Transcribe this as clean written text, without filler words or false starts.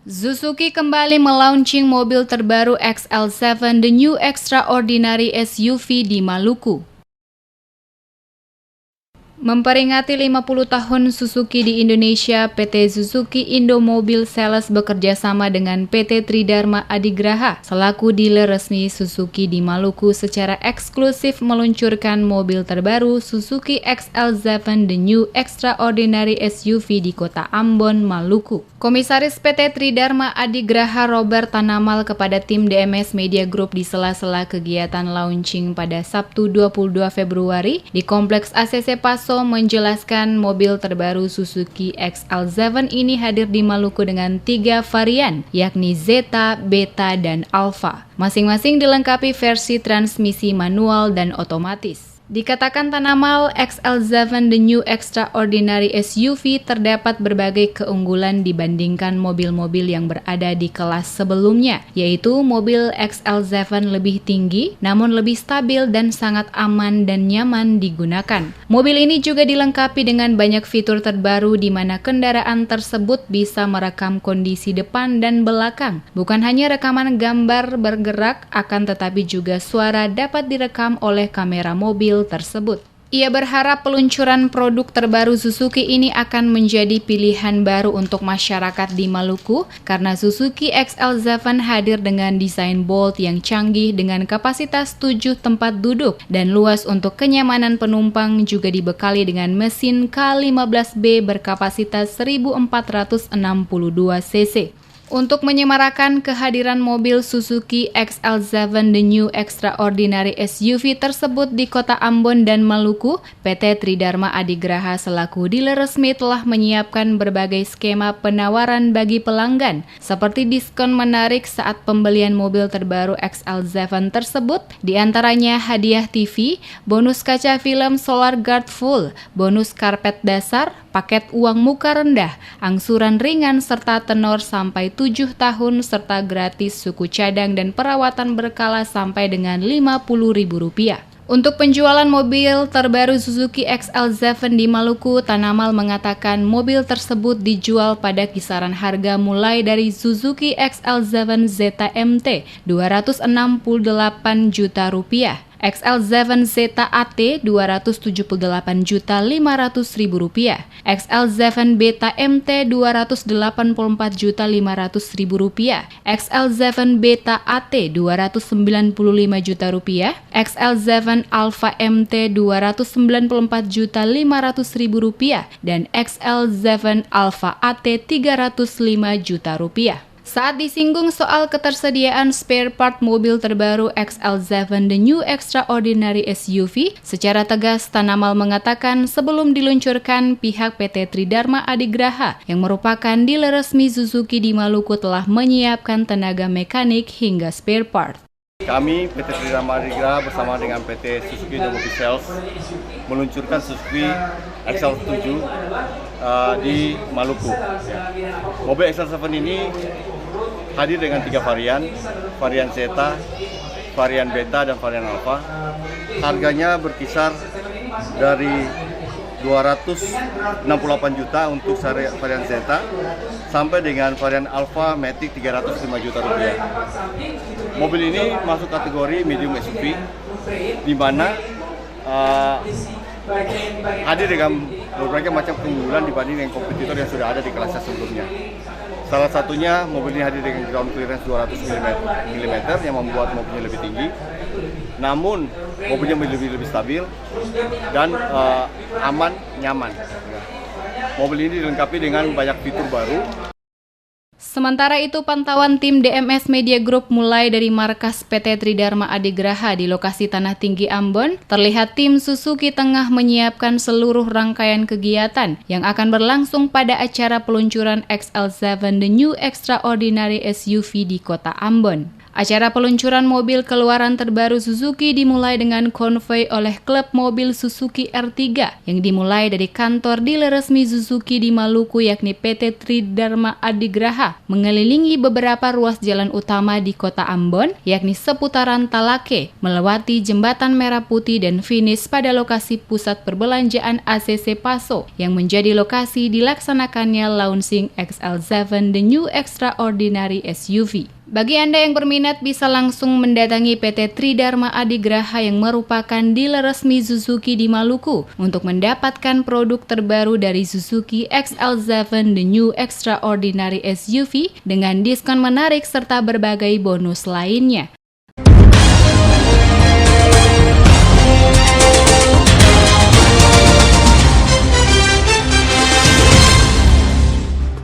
Suzuki kembali melaunching mobil terbaru XL7 The New Extraordinary SUV di Maluku. Memperingati 50 tahun Suzuki di Indonesia, PT Suzuki Indomobil Sales bekerja sama dengan PT Tridharma Adigraha selaku dealer resmi Suzuki di Maluku secara eksklusif meluncurkan mobil terbaru Suzuki XL7 The New Extraordinary SUV di kota Ambon, Maluku. Komisaris PT Tridharma Adigraha Robert Tanamal kepada tim DMS Media Group di sela-sela kegiatan launching pada Sabtu 22 Februari di Kompleks ACC Paso menjelaskan mobil terbaru Suzuki XL7 ini hadir di Maluku dengan 3 varian, yakni Zeta, Beta, dan Alpha. Masing-masing dilengkapi versi transmisi manual dan otomatis. Dikatakan Tanamal, XL7 The New Extraordinary SUV terdapat berbagai keunggulan dibandingkan mobil-mobil yang berada di kelas sebelumnya, yaitu mobil XL7 lebih tinggi, namun lebih stabil dan sangat aman dan nyaman digunakan. Mobil ini juga dilengkapi dengan banyak fitur terbaru di mana kendaraan tersebut bisa merekam kondisi depan dan belakang. Bukan hanya rekaman gambar bergerak, akan tetapi juga suara dapat direkam oleh kamera mobil tersebut. Ia berharap peluncuran produk terbaru Suzuki ini akan menjadi pilihan baru untuk masyarakat di Maluku karena Suzuki XL7 hadir dengan desain bold yang canggih dengan kapasitas 7 tempat duduk dan luas untuk kenyamanan penumpang, juga dibekali dengan mesin K15B berkapasitas 1462 cc. Untuk menyemarakan kehadiran mobil Suzuki XL7 The New Extraordinary SUV tersebut di kota Ambon dan Maluku, PT Tridharma Adigraha selaku dealer resmi telah menyiapkan berbagai skema penawaran bagi pelanggan, seperti diskon menarik saat pembelian mobil terbaru XL7 tersebut, diantaranya hadiah TV, bonus kaca film Solar Guard Full, bonus karpet dasar, paket uang muka rendah, angsuran ringan serta tenor sampai 7 tahun serta gratis suku cadang dan perawatan berkala sampai dengan Rp50.000. Untuk penjualan mobil terbaru Suzuki XL7 di Maluku, Tanamal mengatakan mobil tersebut dijual pada kisaran harga mulai dari Suzuki XL7 Zeta MT Rp268 juta, XL7 Zeta AT Rp278.500.000, XL7 Beta MT Rp284.500.000, XL7 Beta AT Rp295 juta, XL7 Alpha MT Rp294.500.000 dan XL7 Alpha AT Rp305 juta. Saat disinggung soal ketersediaan spare part mobil terbaru XL7 The New Extraordinary SUV, secara tegas Tanamal mengatakan sebelum diluncurkan, pihak PT Tridharma Adigraha yang merupakan dealer resmi Suzuki di Maluku telah menyiapkan tenaga mekanik hingga spare part. Kami PT Tridharma Adigraha bersama dengan PT Suzuki Indomobil Sales meluncurkan Suzuki XL7 di Maluku. Mobil XL7 ini hadir dengan 3 varian Zeta, varian Beta, dan varian Alpha. Harganya berkisar dari 268 juta untuk varian Zeta sampai dengan varian Alpha Matic 305 juta rupiah. Mobil ini masuk kategori medium SUV, di mana hadir dengan berbagai macam keunggulan dibanding dengan kompetitor yang sudah ada di kelasnya sebelumnya. Salah satunya mobil ini hadir dengan ground clearance 200 mm yang membuat mobilnya lebih tinggi, namun mobilnya lebih stabil dan aman, nyaman. Mobil ini dilengkapi dengan banyak fitur baru. Sementara itu, pantauan tim DMS Media Group mulai dari markas PT Tridharma Adigraha di lokasi Tanah Tinggi Ambon, terlihat tim Suzuki tengah menyiapkan seluruh rangkaian kegiatan yang akan berlangsung pada acara peluncuran XL7 The New Extraordinary SUV di kota Ambon. Acara peluncuran mobil keluaran terbaru Suzuki dimulai dengan konvoi oleh klub mobil Suzuki R3 yang dimulai dari kantor dealer resmi Suzuki di Maluku yakni PT Tridharma Adigraha mengelilingi beberapa ruas jalan utama di kota Ambon yakni seputaran Talake, melewati Jembatan Merah Putih dan finish pada lokasi pusat perbelanjaan ACC Paso yang menjadi lokasi dilaksanakannya launching XL7 The New Extraordinary SUV. Bagi Anda yang berminat bisa langsung mendatangi PT Tridharma Adigraha yang merupakan dealer resmi Suzuki di Maluku untuk mendapatkan produk terbaru dari Suzuki XL7 The New Extraordinary SUV dengan diskon menarik serta berbagai bonus lainnya.